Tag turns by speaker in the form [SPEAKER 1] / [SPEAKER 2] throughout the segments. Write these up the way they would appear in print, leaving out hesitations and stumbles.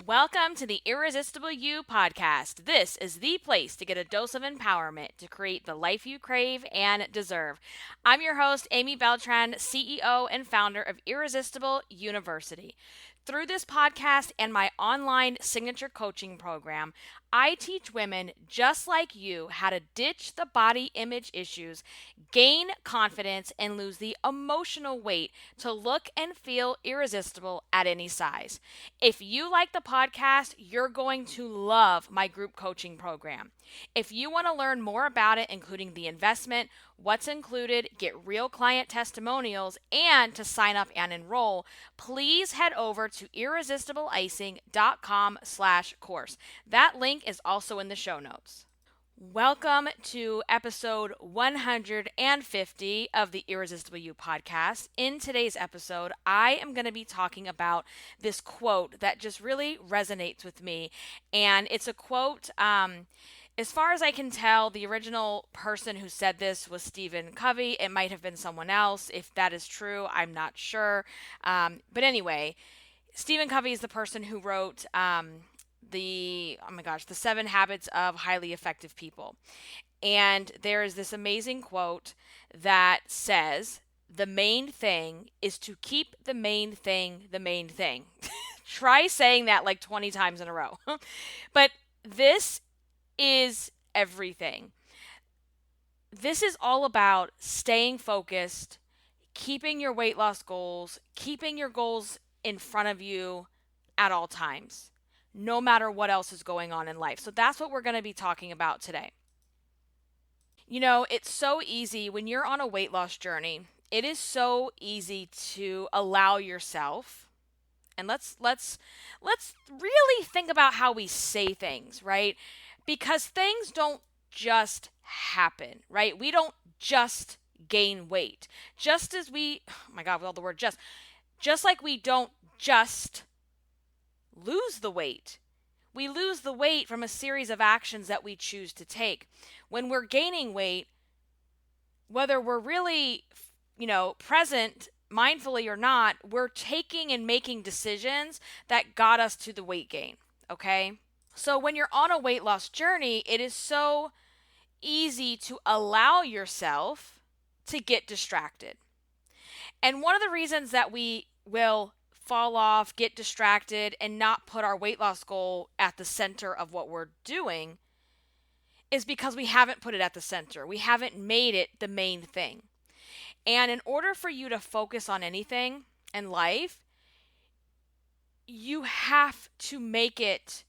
[SPEAKER 1] Welcome to the Irresistible You podcast. This is the place to get a dose of empowerment to create the life you crave and deserve. I'm your host, Amy Beltran, CEO and founder of Irresistible University. Through this podcast and my online signature coaching program, I teach women just like you how to ditch the body image issues, gain confidence, and lose the emotional weight to look and feel irresistible at any size. If you like the podcast, you're going to love my group coaching program. If you want to learn more about it, including the investment, what's included, get real client testimonials, and to sign up and enroll, please head over to irresistibleicing.com/course. That link is also in the show notes. Welcome to episode 150 of the Irresistible You podcast. In today's episode, I am going to be talking about this quote that just really resonates with me. And it's a quote, as far as I can tell, the original person who said this was Stephen Covey. It might have been someone else. If that is true, I'm not sure. But anyway, Stephen Covey is the person who wrote the 7 Habits of Highly Effective People. And there is this amazing quote that says, the main thing is to keep the main thing the main thing. Try saying that like 20 times in a row. But this is everything. This is all about staying focused, keeping your weight loss goals, keeping your goals in front of you at all times, no matter what else is going on in life. So that's what we're going to be talking about today. You know, it's so easy when you're on a weight loss journey. It is so easy to allow yourself, and let's really think about how we say things, right? Because things don't just happen, right? We don't just gain weight. Just as we, oh my God, with all the word just like we don't just lose the weight. We lose the weight from a series of actions that we choose to take. When we're gaining weight, whether we're really, present mindfully or not, we're taking and making decisions that got us to the weight gain, okay? So when you're on a weight loss journey, it is so easy to allow yourself to get distracted. And one of the reasons that we will fall off, get distracted, and not put our weight loss goal at the center of what we're doing is because we haven't put it at the center. We haven't made it the main thing. And in order for you to focus on anything in life, you have to make it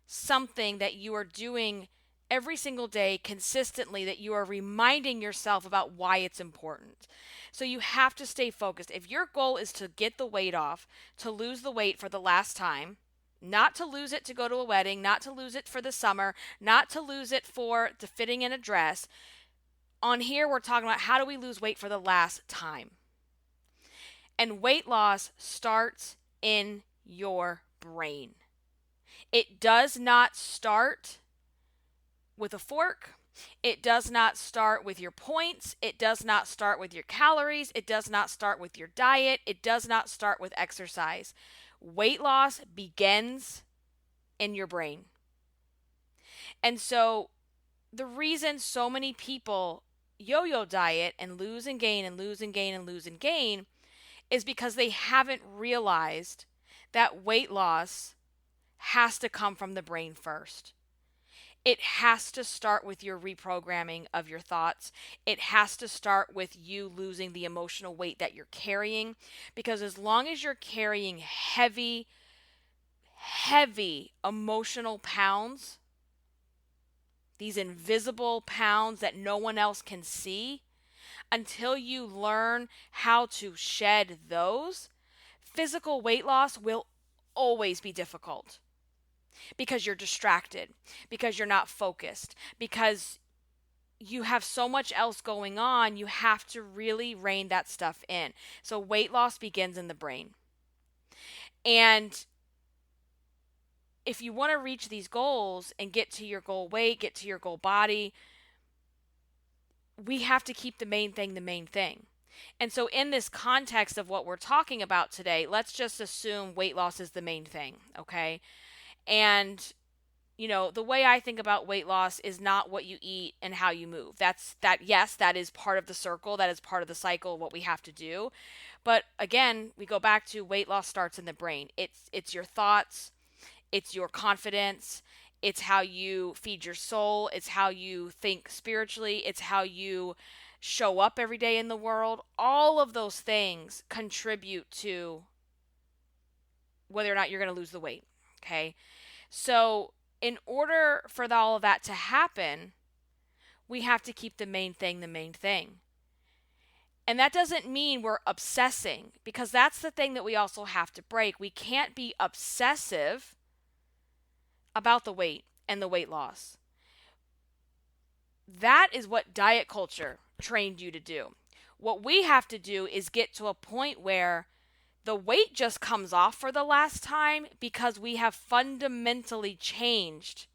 [SPEAKER 1] something that you are doing every single day consistently, that you are reminding yourself about why it's important. So you have to stay focused. If your goal is to get the weight off, to lose the weight for the last time, not to lose it to go to a wedding, not to lose it for the summer, not to lose it for the fitting in a dress, on here we're talking about how do we lose weight for the last time. And weight loss starts in your brain. It does not start with a fork. It does not start with your points. It does not start with your calories. It does not start with your diet. It does not start with exercise. Weight loss begins in your brain. And so the reason so many people yo-yo diet and lose and gain and lose and gain and lose and gain is because they haven't realized that weight loss has to come from the brain first. It has to start with your reprogramming of your thoughts. It has to start with you losing the emotional weight that you're carrying. Because as long as you're carrying heavy emotional pounds, these invisible pounds that no one else can see, until you learn how to shed those, physical weight loss will always be difficult. Because you're distracted, because you're not focused, because you have so much else going on, you have to really rein that stuff in. So weight loss begins in the brain. And if you want to reach these goals and get to your goal weight, get to your goal body, we have to keep the main thing the main thing. And so, in this context of what we're talking about today, let's just assume weight loss is the main thing, okay? And the way I think about weight loss is not what you eat and how you move. Yes, that is part of the circle, that is part of the cycle, what we have to do. But again, we go back to weight loss starts in the brain. It's your thoughts, it's your confidence, it's how you feed your soul, it's how you think spiritually, it's how you show up every day in the world. All of those things contribute to whether or not you're going to lose the weight. Okay. So, in order for all of that to happen, we have to keep the main thing the main thing. And that doesn't mean we're obsessing, because that's the thing that we also have to break. We can't be obsessive about the weight and the weight loss. That is what diet culture trained you to do. What we have to do is get to a point where the weight just comes off for the last time, because we have fundamentally changed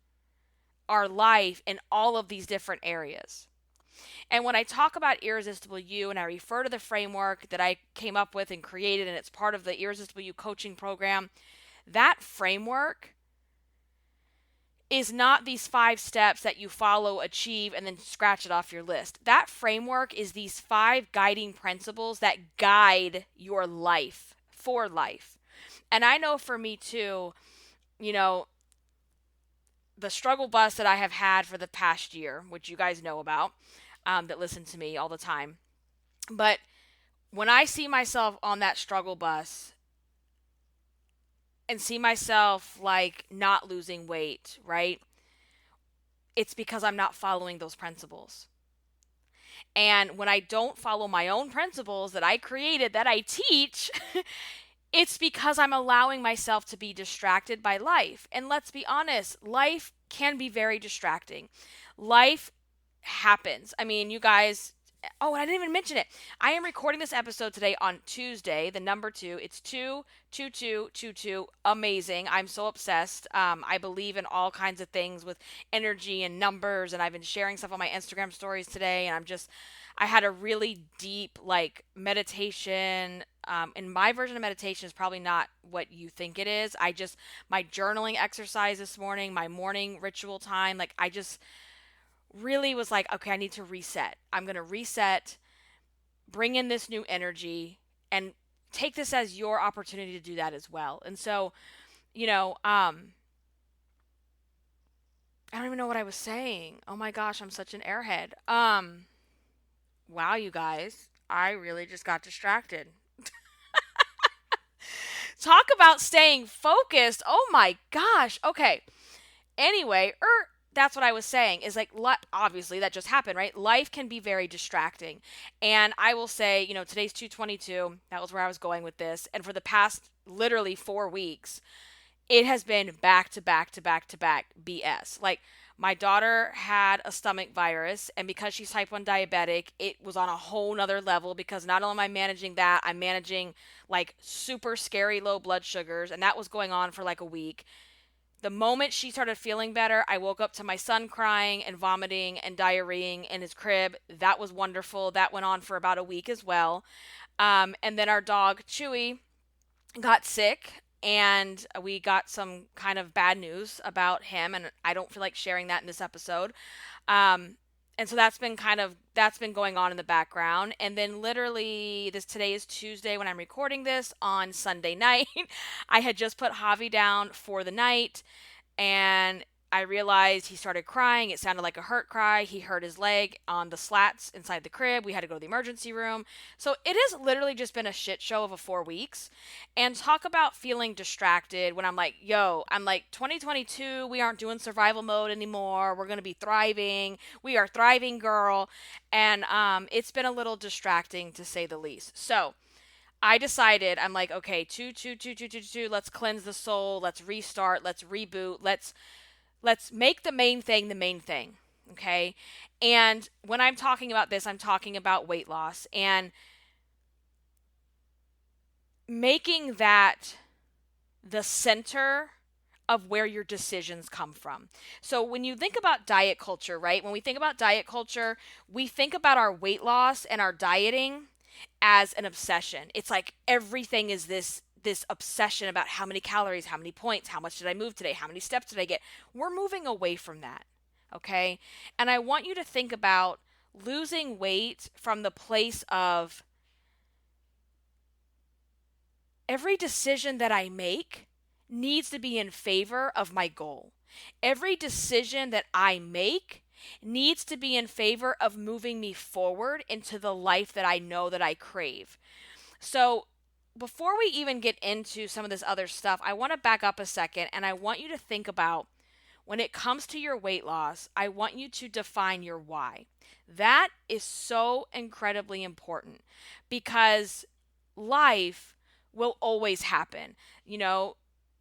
[SPEAKER 1] our life in all of these different areas. And when I talk about Irresistible You and I refer to the framework that I came up with and created, and it's part of the Irresistible You coaching program, that framework is not these 5 steps that you follow, achieve, and then scratch it off your list. That framework is these 5 guiding principles that guide your life for life. And I know for me too, the struggle bus that I have had for the past year, which you guys know about, that listen to me all the time. But when I see myself on that struggle bus and see myself like not losing weight, right? It's because I'm not following those principles. And when I don't follow my own principles that I created, that I teach, it's because I'm allowing myself to be distracted by life. And let's be honest, life can be very distracting. Life happens. I mean, you guys, and I didn't even mention it. I am recording this episode today on Tuesday, the number 2. It's 2/22/22. Amazing. I'm so obsessed. I believe in all kinds of things with energy and numbers, and I've been sharing stuff on my Instagram stories today, and I had a really deep meditation. And my version of meditation is probably not what you think it is. My journaling exercise this morning, my morning ritual time, I just really was like, okay, I need to reset. I'm going to reset, bring in this new energy, and take this as your opportunity to do that as well. And so, I don't even know what I was saying. Oh my gosh, I'm such an airhead. Wow, you guys, I really just got distracted. Talk about staying focused. Oh my gosh. Okay. Anyway, that's what I was saying is obviously that just happened, right? Life can be very distracting. And I will say, today's 2/22. That was where I was going with this. And for the past literally 4 weeks, it has been back to back to back to back BS. My daughter had a stomach virus, and because she's type 1 diabetic, it was on a whole nother level, because not only am I managing that, I'm managing super scary low blood sugars, and that was going on for a week. The moment she started feeling better, I woke up to my son crying and vomiting and diarrheaing in his crib. That was wonderful. That went on for about a week as well. And then our dog, Chewy, got sick, and we got some kind of bad news about him, and I don't feel like sharing that in this episode. And so that's been going on in the background. And then literally today is Tuesday when I'm recording this. On Sunday night, I had just put Javi down for the night, and I realized he started crying. It sounded like a hurt cry. He hurt his leg on the slats inside the crib. We had to go to the emergency room. So it has literally just been a shit show of a 4 weeks. And talk about feeling distracted when I'm 2022, we aren't doing survival mode anymore. We're going to be thriving. We are thriving, girl. And it's been a little distracting, to say the least. So I decided, I'm okay, 2/2/2/2/2. Let's cleanse the soul. Let's restart. Let's reboot. Let's make the main thing the main thing, okay? And when I'm talking about this, I'm talking about weight loss and making that the center of where your decisions come from. So when you think about diet culture, right? When we think about diet culture, we think about our weight loss and our dieting as an obsession. It's like everything is this obsession about how many calories, how many points, how much did I move today, how many steps did I get. We're moving away from that. Okay? And I want you to think about losing weight from the place of every decision that I make needs to be in favor of my goal. Every decision that I make needs to be in favor of moving me forward into the life that I know that I crave. So, before we even get into some of this other stuff, I want to back up a second and I want you to think about when it comes to your weight loss, I want you to define your why. That is so incredibly important because life will always happen. You know,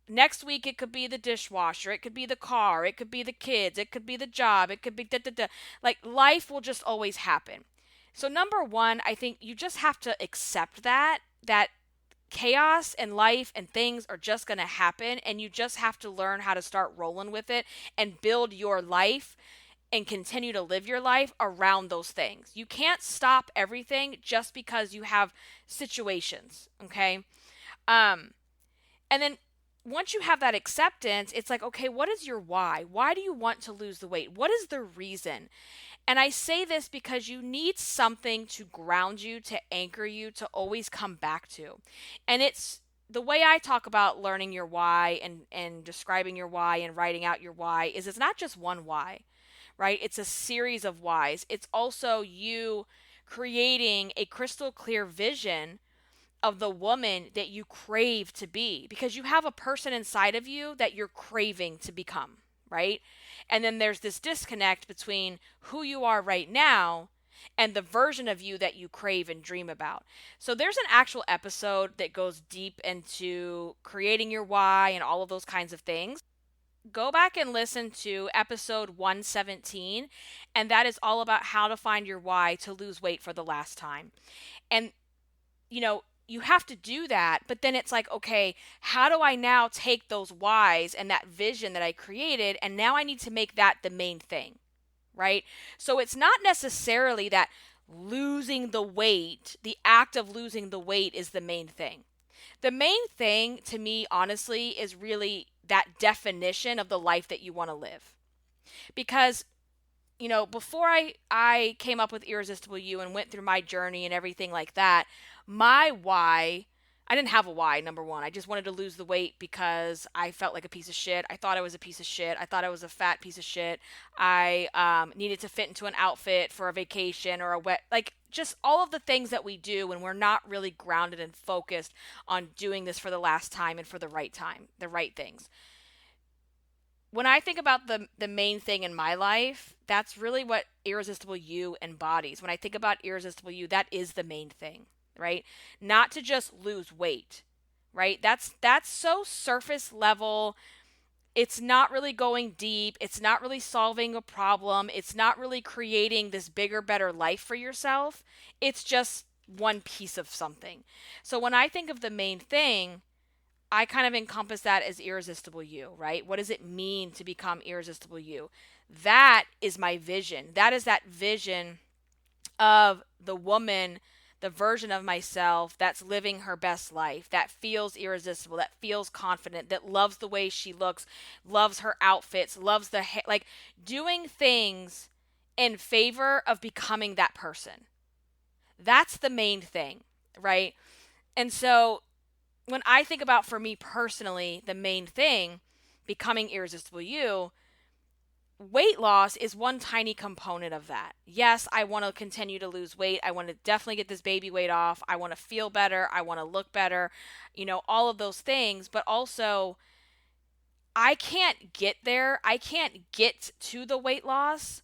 [SPEAKER 1] next week it could be the dishwasher, it could be the car, it could be the kids, it could be the job, it could be da da da. Like life will just always happen. So number one, I think you just have to accept that chaos and life and things are just going to happen and you just have to learn how to start rolling with it and build your life and continue to live your life around those things. You can't stop everything just because you have situations, okay? And then once you have that acceptance, it's like, okay, what is your why? Why do you want to lose the weight? What is the reason? And I say this because you need something to ground you, to anchor you, to always come back to. And it's the way I talk about learning your why and describing your why and writing out your why is it's not just one why, right? It's a series of whys. It's also you creating a crystal clear vision of the woman that you crave to be because you have a person inside of you that you're craving to become, right? And then there's this disconnect between who you are right now and the version of you that you crave and dream about. So there's an actual episode that goes deep into creating your why and all of those kinds of things. Go back and listen to episode 117, and that is all about how to find your why to lose weight for the last time. And you have to do that, but then it's like, okay, how do I now take those whys and that vision that I created, and now I need to make that the main thing, right? So it's not necessarily that losing the weight, the act of losing the weight is the main thing. The main thing to me, honestly, is really that definition of the life that you want to live. Because before I came up with Irresistible You and went through my journey and everything like that, my why, I didn't have a why, number one. I just wanted to lose the weight because I felt like a piece of shit. I thought I was a piece of shit. I thought I was a fat piece of shit. I needed to fit into an outfit for a vacation or a just all of the things that we do when we're not really grounded and focused on doing this for the last time and for the right time, the right things. When I think about the main thing in my life, that's really what Irresistible You embodies. When I think about Irresistible You, that is the main thing, right? Not to just lose weight, right? That's so surface level. It's not really going deep. It's not really solving a problem. It's not really creating this bigger, better life for yourself. It's just one piece of something. So when I think of the main thing, I kind of encompass that as Irresistible You, right? What does it mean to become Irresistible You? That is my vision. That is that vision of the woman, the version of myself that's living her best life, that feels irresistible, that feels confident, that loves the way she looks, loves her outfits, loves the like doing things in favor of becoming that person. That's the main thing, right? And so when I think about, for me personally, the main thing, becoming Irresistible You, weight loss is one tiny component of that. Yes, I want to continue to lose weight. I want to definitely get this baby weight off. I want to feel better. I want to look better, all of those things. But also, I can't get there. I can't get to the weight loss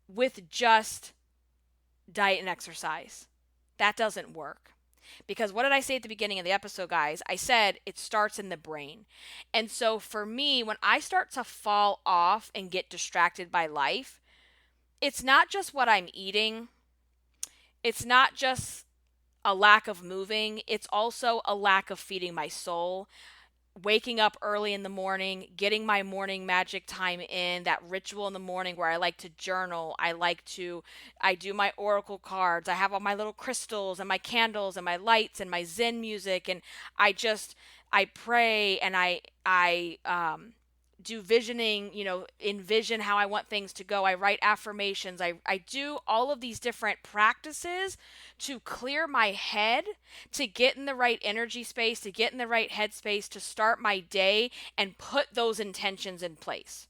[SPEAKER 1] with just diet and exercise. That doesn't work. Because what did I say at the beginning of the episode, guys? I said it starts in the brain. And so for me, when I start to fall off and get distracted by life, it's not just what I'm eating. It's not just a lack of moving. It's also a lack of feeding my soul. waking up early in the morning, getting my morning magic time in, that ritual in the morning where I like to journal, I do my oracle cards, I have all my little crystals and my candles and my lights and my Zen music, and I pray, and I do visioning, envision how I want things to go. I write affirmations. I do all of these different practices to clear my head, to get in the right energy space, to get in the right headspace, to start my day and put those intentions in place.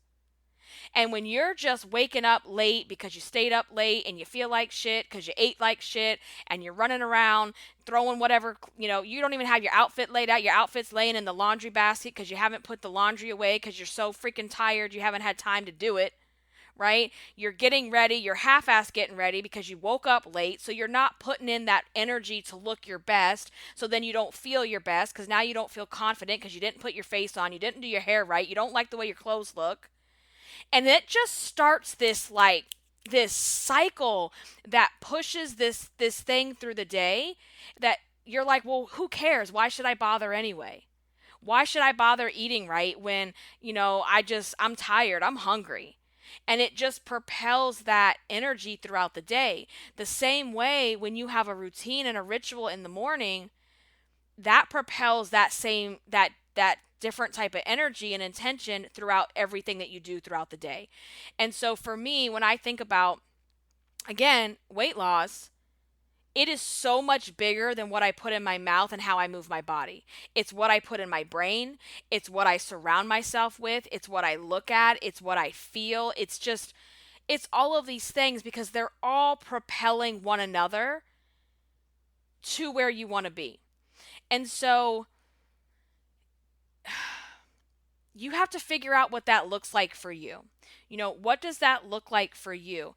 [SPEAKER 1] And when you're just waking up late because you stayed up late and you feel like shit because you ate like shit and you're running around throwing whatever, you don't even have your outfit laid out. Your outfit's laying in the laundry basket because you haven't put the laundry away because you're so freaking tired you haven't had time to do it. Right? You're getting ready, you're half-ass getting ready because you woke up late, so you're not putting in that energy to look your best, so then you don't feel your best because now you don't feel confident because you didn't put your face on, you didn't do your hair right, you don't like the way your clothes look. And it just starts this cycle that pushes this thing through the day that you're like, well, who cares? Why should I bother anyway? Why should I bother eating right when, I'm tired, I'm hungry? And it just propels that energy throughout the day. The same way when you have a routine and a ritual in the morning, that propels that different type of energy and intention throughout everything that you do throughout the day. And so for me, when I think about, again, weight loss, it is so much bigger than what I put in my mouth and how I move my body. It's what I put in my brain. It's what I surround myself with. It's what I look at. It's what I feel. It's all of these things because they're all propelling one another to where you want to be. And so you have to figure out what that looks like for you. What does that look like for you?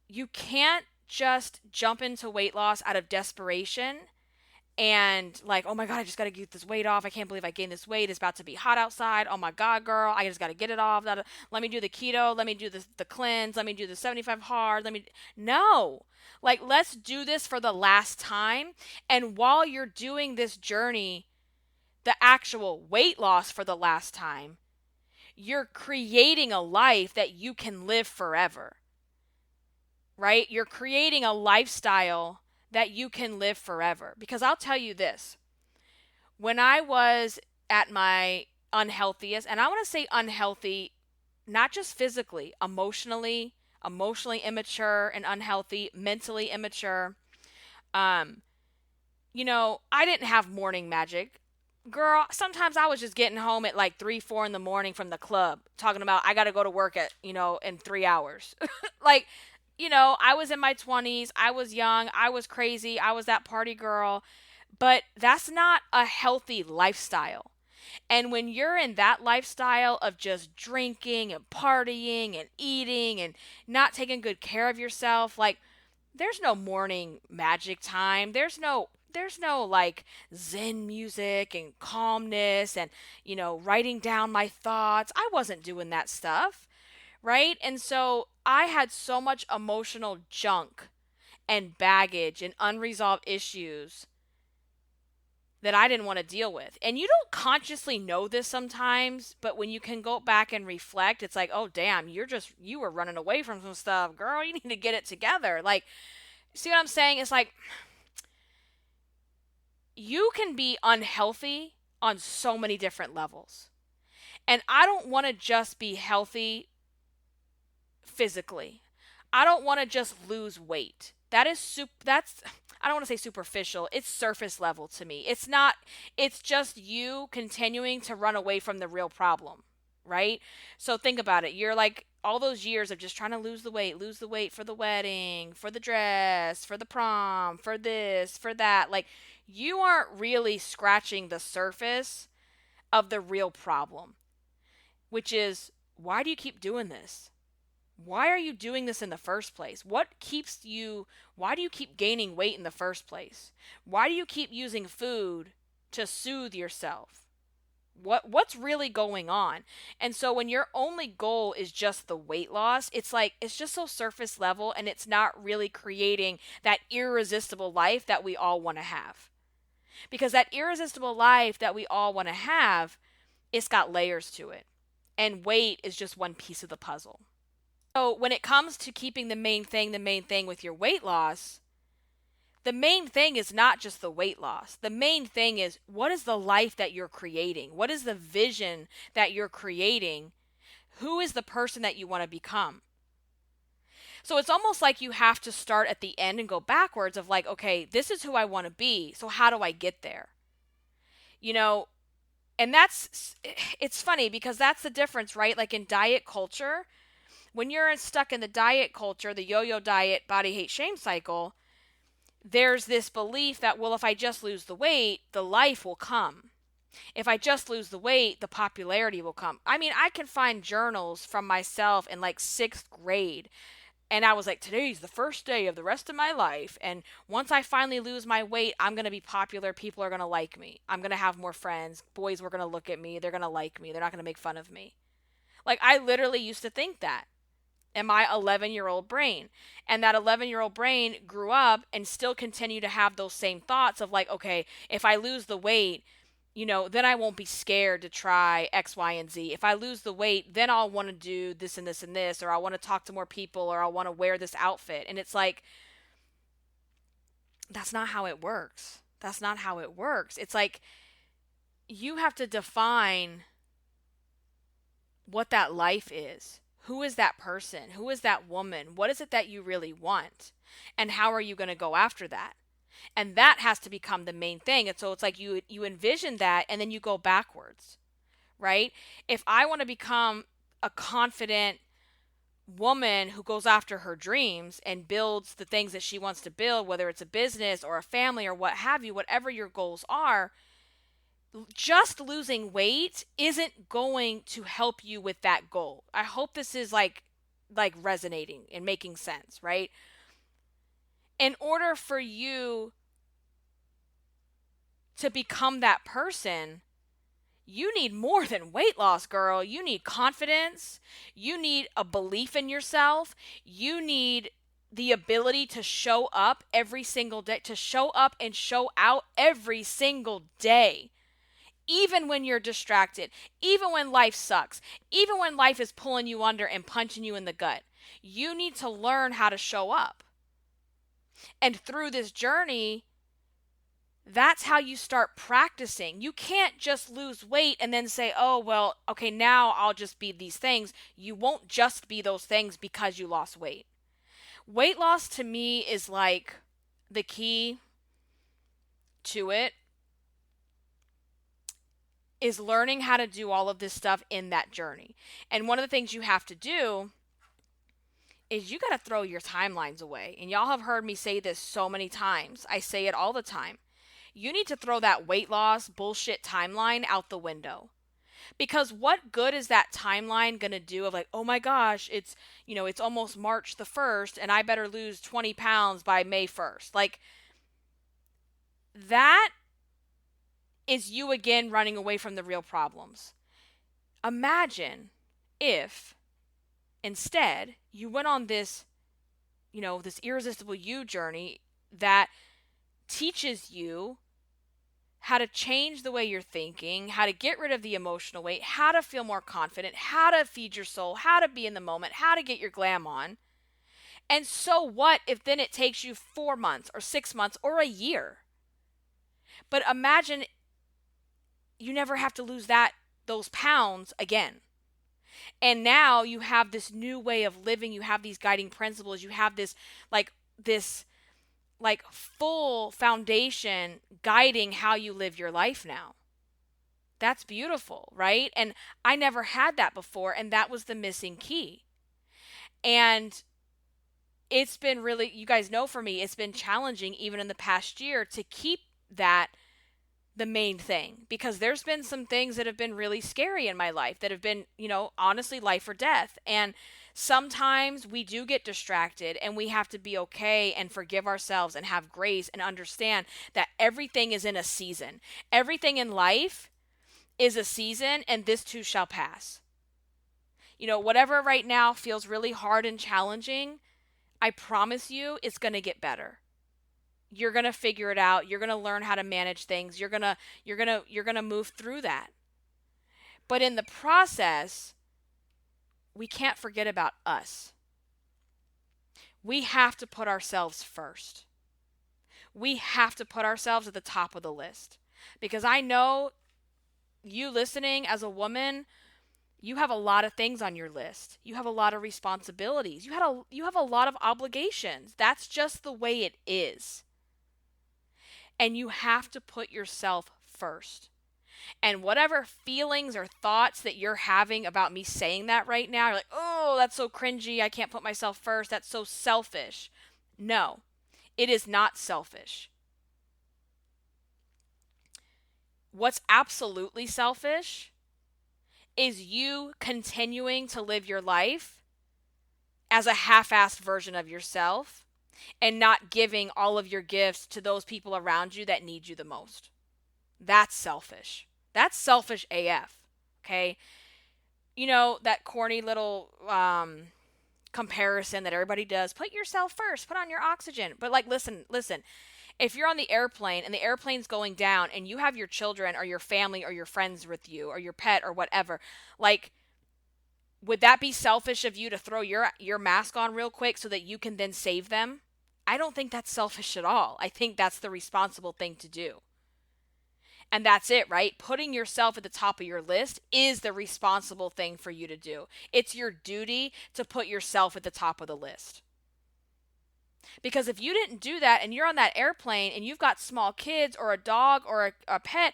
[SPEAKER 1] You can't just jump into weight loss out of desperation and like, oh my God, I just got to get this weight off. I can't believe I gained this weight. It's about to be hot outside. Oh my God, girl, I just got to get it off. Let me do the keto. Let me do the cleanse. Let me do the 75 hard. No. Like, let's do this for the last time. And while you're doing this journey, the actual weight loss for the last time, you're creating a life that you can live forever. Right? You're creating a lifestyle that you can live forever. Because I'll tell you this, when I was at my unhealthiest, and I want to say unhealthy, not just physically, emotionally immature and unhealthy, mentally immature, I didn't have morning magic. Girl, sometimes I was just getting home at like 3-4 in the morning from the club talking about I got to go to work at, in 3 hours. Like, I was in my 20s. I was young. I was crazy. I was that party girl. But that's not a healthy lifestyle. And when you're in that lifestyle of just drinking and partying and eating and not taking good care of yourself, like, there's no morning magic time. There's no like Zen music and calmness and, writing down my thoughts. I wasn't doing that stuff. Right? And so I had so much emotional junk and baggage and unresolved issues that I didn't want to deal with. And you don't consciously know this sometimes, but when you can go back and reflect, it's like, oh, damn, you were running away from some stuff. Girl, you need to get it together. Like, see what I'm saying? It's like, you can be unhealthy on so many different levels. And I don't want to just be healthy physically. I don't want to just lose weight. That's I don't want to say superficial. It's surface level to me. It's just you continuing to run away from the real problem, right? So think about it. You're like all those years of just trying to lose the weight for the wedding, for the dress, for the prom, for this, for that. Like, you aren't really scratching the surface of the real problem, which is, why do you keep doing this? Why are you doing this in the first place? Why do you keep gaining weight in the first place? Why do you keep using food to soothe yourself? What's really going on? And so when your only goal is just the weight loss, it's like, it's just so surface level, and it's not really creating that irresistible life that we all want to have. Because that irresistible life that we all want to have, It's got layers to it. And weight is just one piece of the puzzle. So when it comes to keeping the main thing with your weight loss, the main thing is not just the weight loss. The main thing is, what is the life that you're creating? What is the vision that you're creating? Who is the person that you want to become? So it's almost like you have to start at the end and go backwards of like, okay, this is who I want to be. So how do I get there? You know, and it's funny because that's the difference, right? Like in diet culture, when you're stuck in the diet culture, the yo-yo diet, body hate shame cycle, there's this belief that, well, if I just lose the weight, the life will come. If I just lose the weight, the popularity will come. I mean, I can find journals from myself in like 6th grade. And I was like, today's the first day of the rest of my life. And once I finally lose my weight, I'm going to be popular. People are going to like me. I'm going to have more friends. Boys were going to look at me. They're going to like me. They're not going to make fun of me. Like, I literally used to think that in my 11-year-old brain. And that 11-year-old brain grew up and still continue to have those same thoughts of like, okay, if I lose the weight, then I won't be scared to try X, Y, and Z. If I lose the weight, then I'll want to do this and this and this, or I want to talk to more people, or I want to wear this outfit. And it's like, that's not how it works. That's not how it works. It's like, you have to define what that life is. Who is that person? Who is that woman? What is it that you really want? And how are you going to go after that? And that has to become the main thing. And so it's like you envision that and then you go backwards, right? If I want to become a confident woman who goes after her dreams and builds the things that she wants to build, whether it's a business or a family or what have you, whatever your goals are, just losing weight isn't going to help you with that goal. I hope this is like resonating and making sense, right? In order for you to become that person, you need more than weight loss, girl. You need confidence. You need a belief in yourself. You need the ability to show up every single day, to show up and show out every single day. Even when you're distracted, even when life sucks, even when life is pulling you under and punching you in the gut, you need to learn how to show up. And through this journey, that's how you start practicing. You can't just lose weight and then say, oh, well, okay, now I'll just be these things. You won't just be those things because you lost weight. Weight loss to me is like the key to it is learning how to do all of this stuff in that journey. And one of the things you have to do is you got to throw your timelines away. And y'all have heard me say this so many times. I say it all the time. You need to throw that weight loss bullshit timeline out the window. Because what good is that timeline going to do of like, oh my gosh, it's almost March the 1st and I better lose 20 pounds by May 1st. Like, that is you again running away from the real problems. Imagine if instead you went on this, this irresistible you journey that teaches you how to change the way you're thinking, how to get rid of the emotional weight, how to feel more confident, how to feed your soul, how to be in the moment, how to get your glam on. And so what if then it takes you 4 months or 6 months or a year? But imagine you never have to lose those pounds again. And now you have this new way of living. You have these guiding principles. You have this full foundation guiding how you live your life now. That's beautiful, right? And I never had that before, and that was the missing key. And it's been really, you guys know for me, it's been challenging even in the past year to keep that the main thing, because there's been some things that have been really scary in my life that have been, honestly life or death. And sometimes we do get distracted and we have to be okay and forgive ourselves and have grace and understand that everything is in a season. Everything in life is a season, and this too shall pass. Whatever right now feels really hard and challenging, I promise you it's going to get better. You're going to figure it out. You're going to learn how to manage things. You're going to move through that. But in the process, we can't forget about us. We have to put ourselves first. We have to put ourselves at the top of the list. Because I know you listening as a woman, you have a lot of things on your list. You have a lot of responsibilities. You have a lot of obligations. That's just the way it is. And you have to put yourself first. And whatever feelings or thoughts that you're having about me saying that right now, you're like, oh, that's so cringy. I can't put myself first. That's so selfish. No, it is not selfish. What's absolutely selfish is you continuing to live your life as a half-assed version of yourself and not giving all of your gifts to those people around you that need you the most. That's selfish. That's selfish AF. Okay? You know, that corny little comparison that everybody does. Put yourself first. Put on your oxygen. But like, listen. If you're on the airplane and the airplane's going down and you have your children or your family or your friends with you or your pet or whatever, like, would that be selfish of you to throw your mask on real quick so that you can then save them? I don't think that's selfish at all. I think that's the responsible thing to do. And that's it, right? Putting yourself at the top of your list is the responsible thing for you to do. It's your duty to put yourself at the top of the list. Because if you didn't do that and you're on that airplane and you've got small kids or a dog or a pet,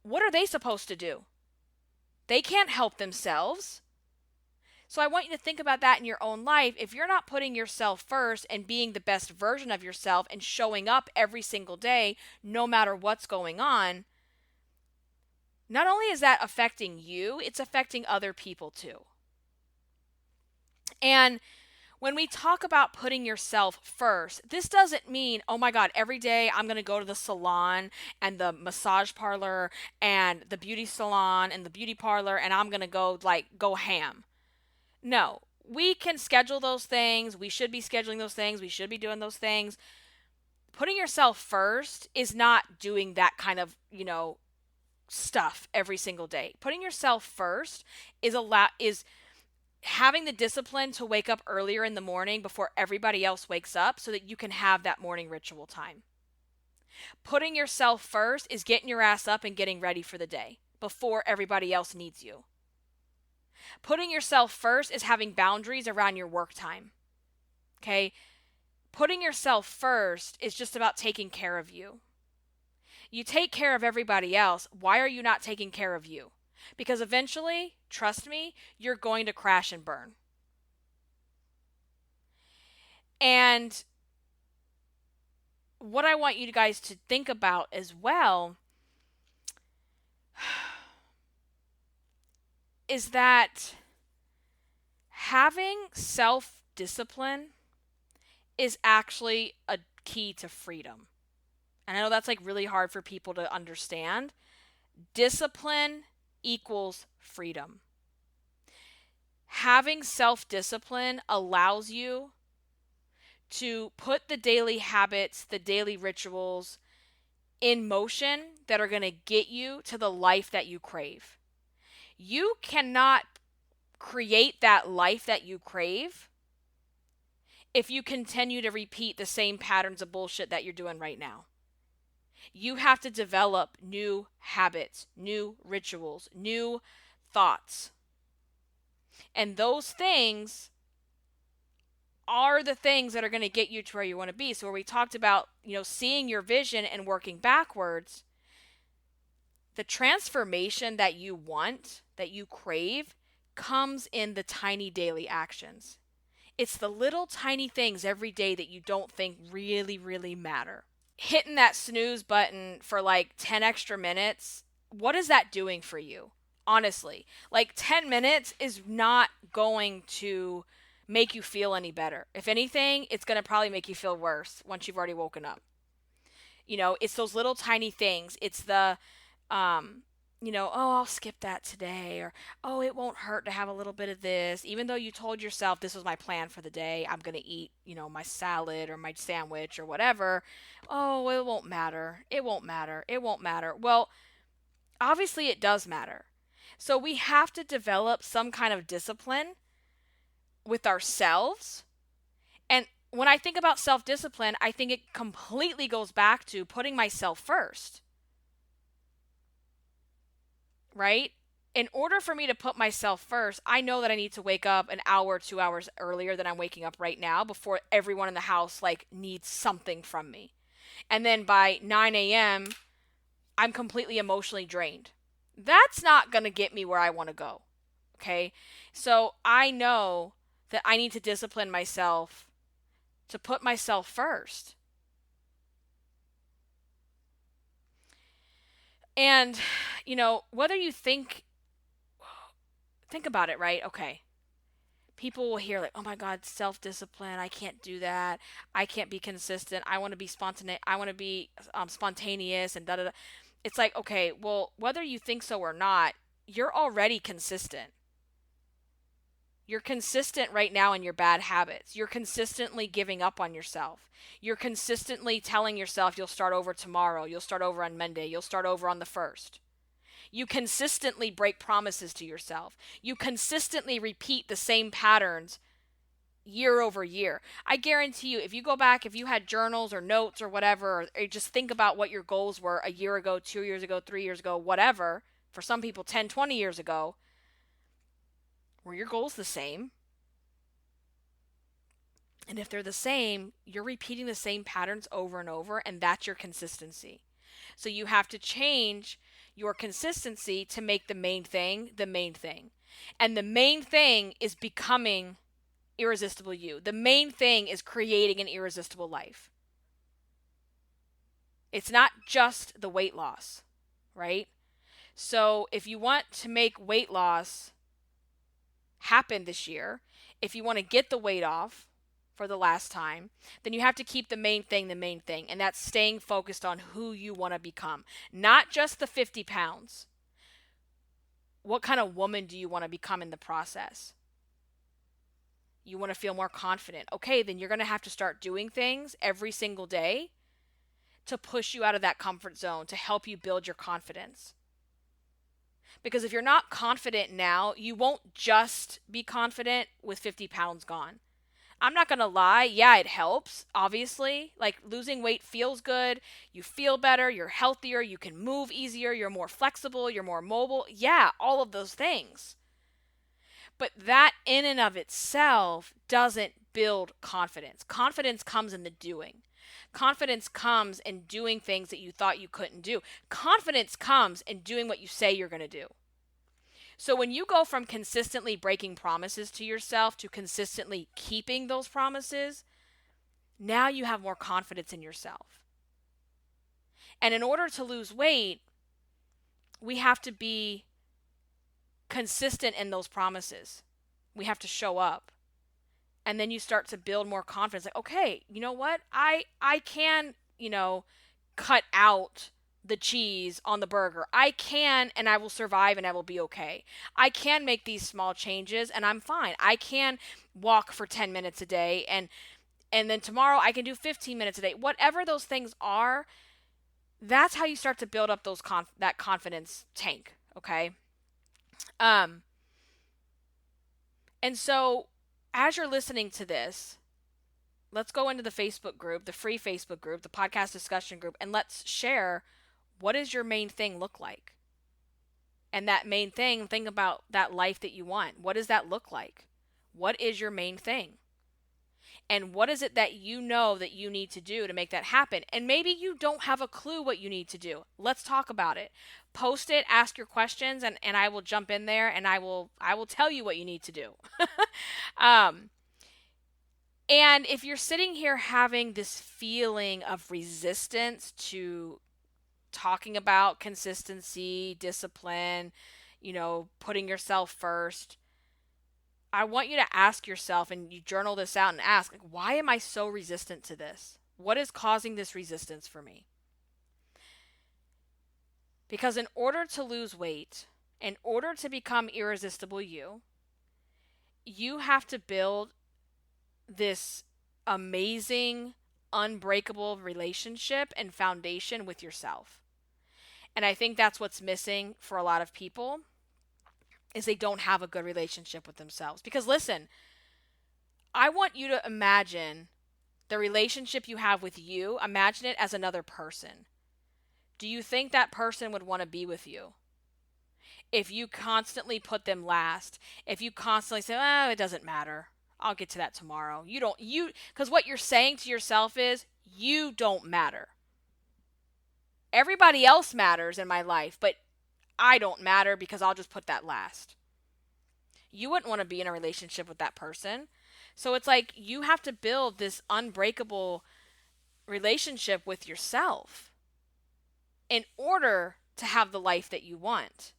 [SPEAKER 1] what are they supposed to do? They can't help themselves. So I want you to think about that in your own life. If you're not putting yourself first and being the best version of yourself and showing up every single day, no matter what's going on, not only is that affecting you, it's affecting other people too. And when we talk about putting yourself first, this doesn't mean, oh my God, every day I'm going to go to the salon and the massage parlor and the beauty salon and the beauty parlor and I'm going to go ham. No, we can schedule those things. We should be scheduling those things. We should be doing those things. Putting yourself first is not doing that kind of, stuff every single day. Putting yourself first is having the discipline to wake up earlier in the morning before everybody else wakes up so that you can have that morning ritual time. Putting yourself first is getting your ass up and getting ready for the day before everybody else needs you. Putting yourself first is having boundaries around your work time. Okay? Putting yourself first is just about taking care of you. You take care of everybody else. Why are you not taking care of you? Because eventually, trust me, you're going to crash and burn. And what I want you guys to think about as well is that having self-discipline is actually a key to freedom. And I know that's really hard for people to understand. Discipline equals freedom. Having self-discipline allows you to put the daily habits, the daily rituals in motion that are going to get you to the life that you crave. You cannot create that life that you crave if you continue to repeat the same patterns of bullshit that you're doing right now. You have to develop new habits, new rituals, new thoughts. And those things are the things that are going to get you to where you want to be. So where we talked about, seeing your vision and working backwards, the transformation that you want, that you crave, comes in the tiny daily actions. It's the little tiny things every day that you don't think really, really matter. Hitting that snooze button for 10 extra minutes, what is that doing for you? Honestly, 10 minutes is not going to make you feel any better. If anything, it's going to probably make you feel worse once you've already woken up. It's those little tiny things. It's the, oh, I'll skip that today, or, oh, it won't hurt to have a little bit of this. Even though you told yourself this was my plan for the day, I'm going to eat, my salad or my sandwich or whatever. Oh, it won't matter. It won't matter. It won't matter. Well, obviously it does matter. So we have to develop some kind of discipline with ourselves. And when I think about self-discipline, I think it completely goes back to putting myself first, right? In order for me to put myself first, I know that I need to wake up an hour, 2 hours earlier than I'm waking up right now before everyone in the house like needs something from me. And then by 9 a.m., I'm completely emotionally drained. That's not going to get me where I want to go. Okay? So I know that I need to discipline myself to put myself first. And, whether you think about it, right? Okay. People will hear like, "Oh my God, self-discipline. I can't do that. I can't be consistent. I want to be spontaneous. I want to be spontaneous and da da da." It's like, okay, well, whether you think so or not, you're already consistent. You're consistent right now in your bad habits. You're consistently giving up on yourself. You're consistently telling yourself you'll start over tomorrow. You'll start over on Monday. You'll start over on the 1st. You consistently break promises to yourself. You consistently repeat the same patterns year over year. I guarantee you, if you go back, if you had journals or notes or whatever, or just think about what your goals were a year ago, 2 years ago, 3 years ago, whatever, for some people 10, 20 years ago, were your goals the same? And if they're the same, you're repeating the same patterns over and over, and that's your consistency. So you have to change your consistency to make the main thing the main thing. And the main thing is becoming irresistible you. The main thing is creating an irresistible life. It's not just the weight loss, right? So if you want to make weight loss happen this year, if you want to get the weight off for the last time, then you have to keep the main thing, and that's staying focused on who you want to become. Not just the 50 pounds. What kind of woman do you want to become in the process? You want to feel more confident. Okay, then you're going to have to start doing things every single day to push you out of that comfort zone, to help you build your confidence. Because if you're not confident now, you won't just be confident with 50 pounds gone. I'm not going to lie. Yeah, it helps, obviously. Like, losing weight feels good. You feel better. You're healthier. You can move easier. You're more flexible. You're more mobile. Yeah, all of those things. But that in and of itself doesn't build confidence. Confidence comes in the doing. Confidence comes in doing things that you thought you couldn't do. Confidence comes in doing what you say you're going to do. So when you go from consistently breaking promises to yourself to consistently keeping those promises, now you have more confidence in yourself. And in order to lose weight, we have to be consistent in those promises. We have to show up. And then you start to build more confidence. Like, okay, you know what? I can, cut out the cheese on the burger. I can, and I will survive, and I will be okay. I can make these small changes and I'm fine. I can walk for 10 minutes a day, and then tomorrow I can do 15 minutes a day. Whatever those things are, that's how you start to build up that confidence tank, okay? And so as you're listening to this, let's go into the Facebook group, the free Facebook group, the podcast discussion group, and let's share, what does your main thing look like? And that main thing, think about that life that you want. What does that look like? What is your main thing? And what is it that you know that you need to do to make that happen? And maybe you don't have a clue what you need to do. Let's talk about it. Post it, ask your questions, and I will jump in there and I will tell you what you need to do. And if you're sitting here having this feeling of resistance to talking about consistency, discipline, putting yourself first, I want you to ask yourself, and you journal this out and ask, like, why am I so resistant to this? What is causing this resistance for me? Because in order to lose weight, in order to become irresistible you have to build this amazing, unbreakable relationship and foundation with yourself. And I think that's what's missing for a lot of people. is they don't have a good relationship with themselves. Because listen, I want you to imagine the relationship you have with you, imagine it as another person. Do you think that person would want to be with you? If you constantly put them last, if you constantly say, "Oh, it doesn't matter. I'll get to that tomorrow." Because what you're saying to yourself is, you don't matter. Everybody else matters in my life, but I don't matter because I'll just put that last. You wouldn't want to be in a relationship with that person. So it's like you have to build this unbreakable relationship with yourself in order to have the life that you want.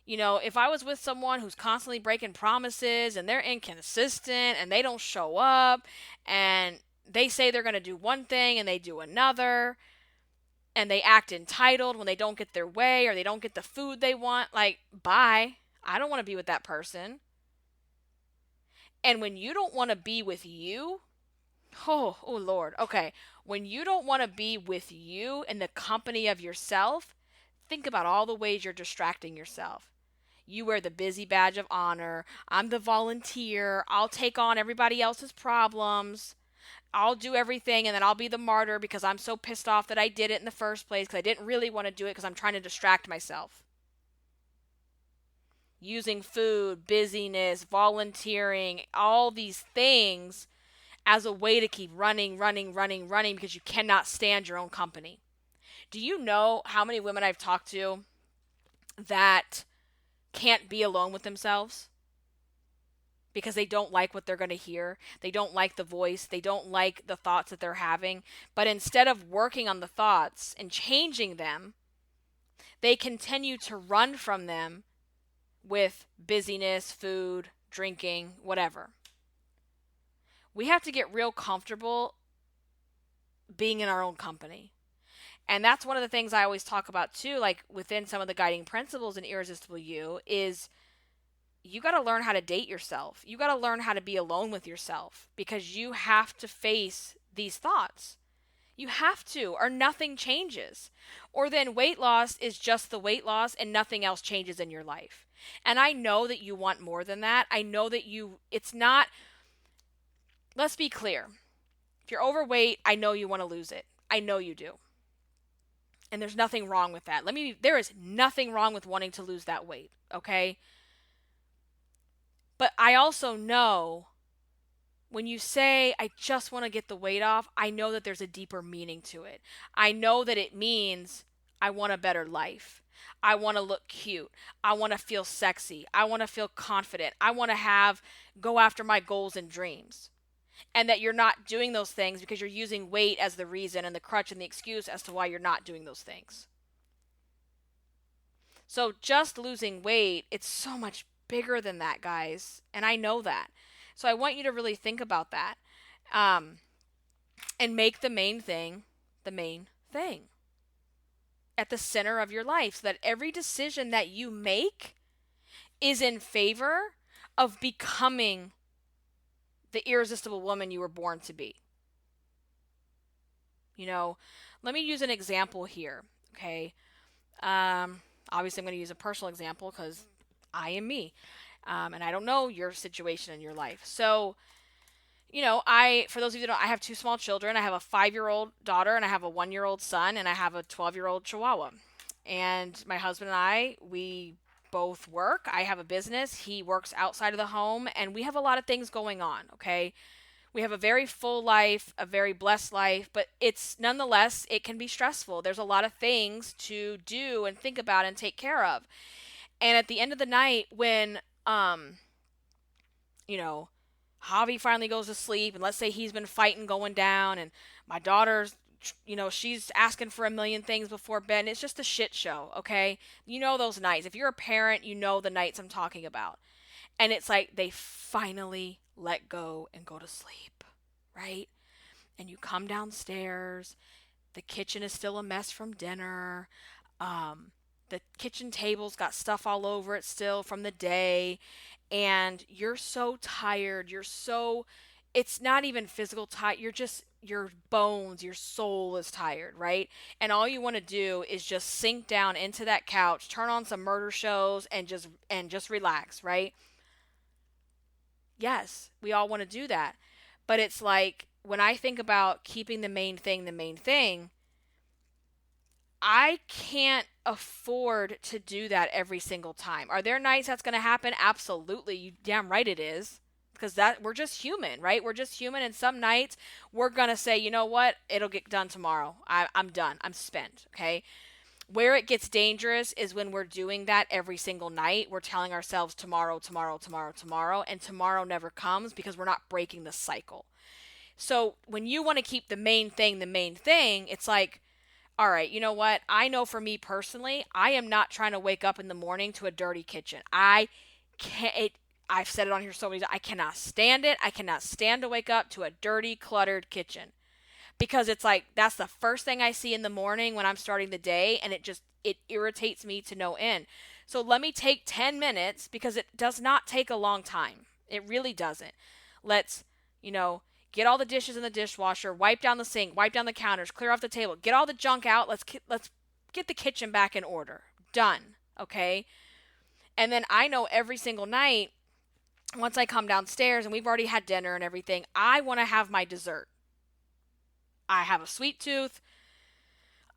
[SPEAKER 1] If I was with someone who's constantly breaking promises and they're inconsistent and they don't show up and they say they're going to do one thing and they do another and they act entitled when they don't get their way or they don't get the food they want, like, bye. I don't want to be with that person. And when you don't want to be with you, oh Lord, okay. When you don't want to be with you in the company of yourself, think about all the ways you're distracting yourself. You wear the busy badge of honor. I'm the volunteer. I'll take on everybody else's problems. I'll do everything and then I'll be the martyr because I'm so pissed off that I did it in the first place because I didn't really want to do it because I'm trying to distract myself. Using food, busyness, volunteering, all these things as a way to keep running because you cannot stand your own company. Do you know how many women I've talked to that can't be alone with themselves because they don't like what they're going to hear? They don't like the voice. They don't like the thoughts that they're having. But instead of working on the thoughts and changing them, they continue to run from them with busyness, food, drinking, whatever. We have to get real comfortable being in our own company. And that's one of the things I always talk about too, like within some of the guiding principles in Irresistible You, is you got to learn how to date yourself. You got to learn how to be alone with yourself because you have to face these thoughts. You have to, or nothing changes. Or then weight loss is just the weight loss and nothing else changes in your life. And I know that you want more than that. I know that it's not, let's be clear. If you're overweight, I know you want to lose it. I know you do. And there's nothing wrong with that. There is nothing wrong with wanting to lose that weight, okay? But I also know when you say, I just want to get the weight off, I know that there's a deeper meaning to it. I know that it means I want a better life. I want to look cute. I want to feel sexy. I want to feel confident. I want to go after my goals and dreams. And that you're not doing those things because you're using weight as the reason and the crutch and the excuse as to why you're not doing those things. So just losing weight, it's so much bigger than that, guys. And I know that. So I want you to really think about that. And make the main thing the main thing at the center of your life, so that every decision that you make is in favor of becoming the irresistible woman you were born to be. Let me use an example here, okay? Obviously, I'm going to use a personal example because I am me. And I don't know your situation in your life. So, for those of you that don't, I have two small children. I have a 5-year-old daughter and I have a 1-year-old son and I have a 12-year-old chihuahua. And my husband and I, we both work. I have a business. He works outside of the home and we have a lot of things going on, okay? We have a very full life, a very blessed life, but nonetheless, it can be stressful. There's a lot of things to do and think about and take care of. And at the end of the night, when, Javi finally goes to sleep, and let's say he's been fighting going down, and my daughter's, she's asking for a million things before bed, and it's just a shit show, okay? You know those nights. If you're a parent, you know the nights I'm talking about. And it's like they finally let go and go to sleep, right? And you come downstairs, the kitchen is still a mess from dinner, the kitchen table's got stuff all over it still from the day, and you're so tired. It's not even physical tired. your bones, your soul is tired, right? And all you want to do is just sink down into that couch, turn on some murder shows and just relax, right? Yes, we all want to do that. But it's like when I think about keeping the main thing, I can't afford to do that every single time. Are there nights that's going to happen? Absolutely. You damn right it is. Because that we're just human, right? We're just human, and some nights we're going to say, you know what? It'll get done tomorrow. I'm done. I'm spent, okay? Where it gets dangerous is when we're doing that every single night. We're telling ourselves tomorrow, tomorrow, tomorrow, tomorrow, and tomorrow never comes because we're not breaking the cycle. So when you want to keep the main thing, it's like, all right, you know what? I know for me personally, I am not trying to wake up in the morning to a dirty kitchen. I can't. I've said it on here so many times. I cannot stand it. I cannot stand to wake up to a dirty, cluttered kitchen because it's like that's the first thing I see in the morning when I'm starting the day, and it irritates me to no end. So let me take 10 minutes because it does not take a long time. It really doesn't. Let's, you know, get all the dishes in the dishwasher, wipe down the sink, wipe down the counters, clear off the table, get all the junk out. Let's get the kitchen back in order. Done. Okay? And then I know every single night once I come downstairs and we've already had dinner and everything, I want to have my dessert. I have a sweet tooth.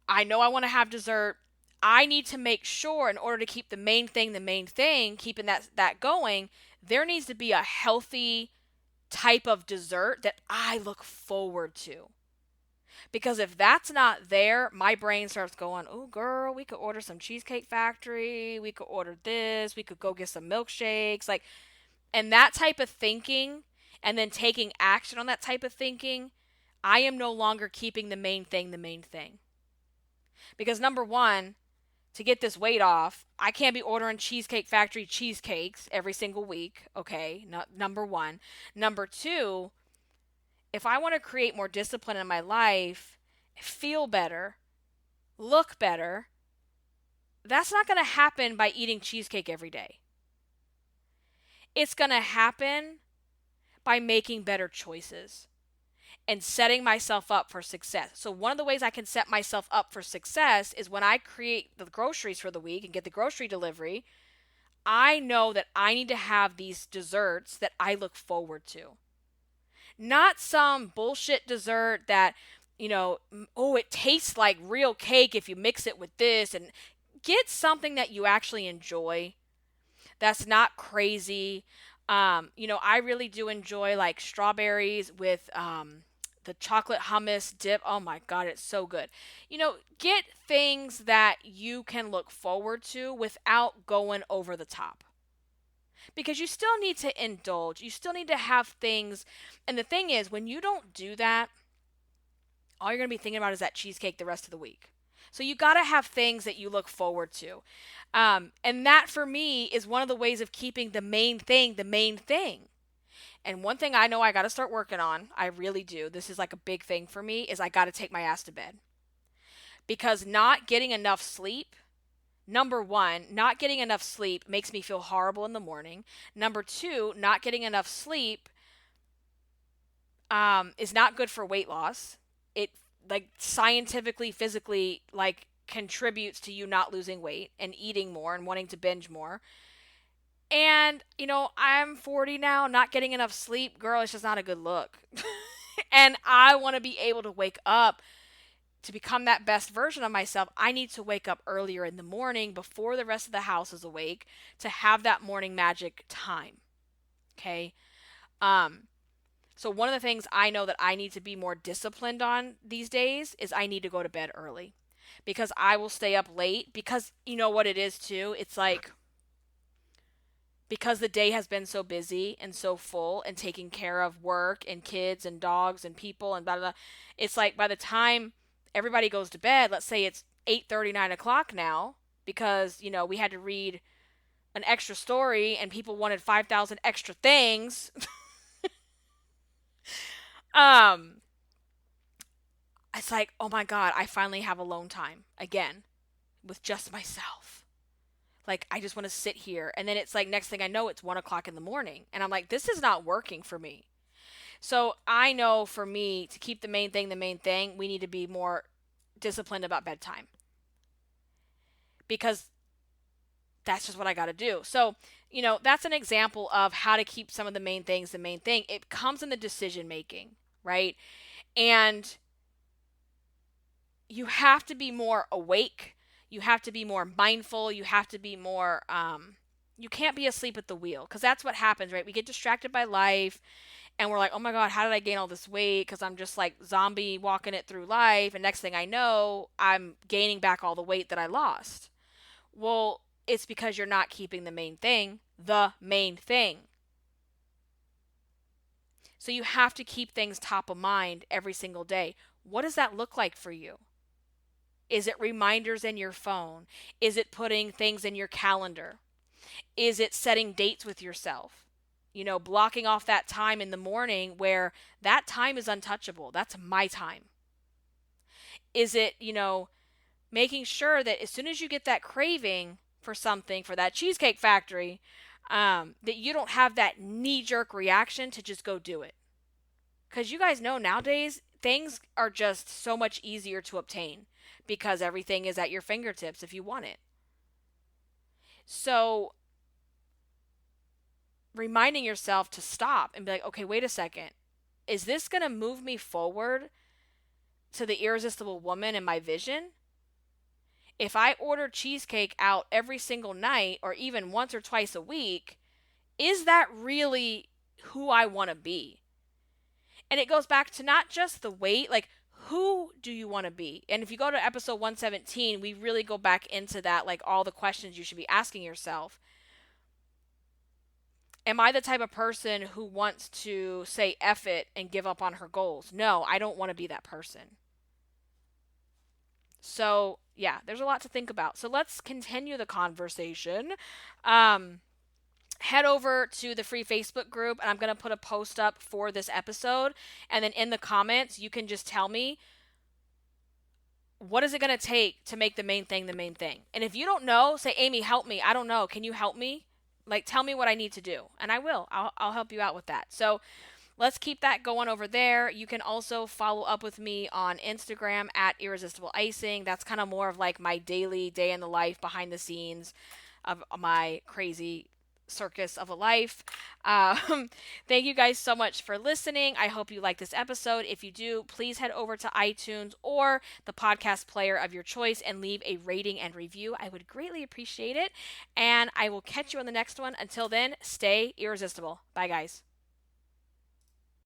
[SPEAKER 1] I know I want to have dessert. I need to make sure in order to keep the main thing, keeping that going, there needs to be a healthy type of dessert that I look forward to. Because if that's not there, my brain starts going, oh, girl, we could order some Cheesecake Factory. We could order this. We could go get some milkshakes. Like, and that type of thinking and then taking action on that type of thinking, I am no longer keeping the main thing. Because number one, to get this weight off, I can't be ordering Cheesecake Factory cheesecakes every single week. Okay, number one. Number two, if I want to create more discipline in my life, feel better, look better, that's not going to happen by eating cheesecake every day. It's going to happen by making better choices and setting myself up for success. So one of the ways I can set myself up for success is when I create the groceries for the week and get the grocery delivery, I know that I need to have these desserts that I look forward to. Not some bullshit dessert that, oh, it tastes like real cake if you mix it with this. And get something that you actually enjoy that's not crazy. I really do enjoy like strawberries with the chocolate hummus dip. Oh my God, it's so good. Get things that you can look forward to without going over the top. Because you still need to indulge. You still need to have things. And the thing is, when you don't do that, all you're going to be thinking about is that cheesecake the rest of the week. So you got to have things that you look forward to. And that for me is one of the ways of keeping the main thing. And one thing I know I got to start working on, I really do, this is like a big thing for me, is I got to take my ass to bed. Because not getting enough sleep, number one, not getting enough sleep makes me feel horrible in the morning. Number two, not getting enough sleep is not good for weight loss. It like scientifically, physically, like contributes to you not losing weight and eating more and wanting to binge more. And, I'm 40 now, not getting enough sleep, girl, it's just not a good look. And I want to be able to wake up to become that best version of myself. I need to wake up earlier in the morning before the rest of the house is awake to have that morning magic time. Okay? So one of the things I know that I need to be more disciplined on these days is I need to go to bed early. Because I will stay up late. Because you know what it is too? It's like, because the day has been so busy and so full and taking care of work and kids and dogs and people and blah, blah, blah. It's like by the time everybody goes to bed, let's say it's 8:30, 9 o'clock now, because, we had to read an extra story and people wanted 5,000 extra things. It's like, oh my God, I finally have alone time again with just myself. Like, I just want to sit here. And then it's like, next thing I know, it's 1 o'clock in the morning. And I'm like, this is not working for me. So I know for me to keep the main thing, we need to be more disciplined about bedtime because that's just what I got to do. So, that's an example of how to keep some of the main things the main thing. It comes in the decision making, right? And you have to be more awake. You have to be more mindful. You have to be more, you can't be asleep at the wheel because that's what happens, right? We get distracted by life and we're like, oh my God, how did I gain all this weight? Because I'm just like zombie walking it through life. And next thing I know, I'm gaining back all the weight that I lost. Well, it's because you're not keeping the main thing the main thing. So you have to keep things top of mind every single day. What does that look like for you? Is it reminders in your phone? Is it putting things in your calendar? Is it setting dates with yourself? Blocking off that time in the morning where that time is untouchable. That's my time. Is it, making sure that as soon as you get that craving for something, for that Cheesecake Factory, that you don't have that knee-jerk reaction to just go do it. Because you guys know nowadays, things are just so much easier to obtain because everything is at your fingertips if you want it. So reminding yourself to stop and be like, okay, wait a second. Is this going to move me forward to the irresistible woman in my vision? If I order cheesecake out every single night or even once or twice a week, is that really who I want to be? And it goes back to not just the weight, like who do you want to be? And if you go to episode 117, we really go back into that, like all the questions you should be asking yourself. Am I the type of person who wants to say F it and give up on her goals? No, I don't want to be that person. So, yeah, there's a lot to think about. So let's continue the conversation. Head over to the free Facebook group, and I'm going to put a post up for this episode. And then in the comments, you can just tell me, what is it going to take to make the main thing the main thing? And if you don't know, say, Amy, help me. I don't know. Can you help me? Like, tell me what I need to do. And I will. I'll help you out with that. So let's keep that going over there. You can also follow up with me on Instagram at Irresistible Icing. That's kind of more of like my daily day in the life behind the scenes of my crazy circus of a life. Thank you guys so much for listening. I hope you like this episode. If you do, please head over to iTunes or the podcast player of your choice and leave a rating and review. I would greatly appreciate it. And I will catch you on the next one. Until then, stay irresistible. Bye, guys.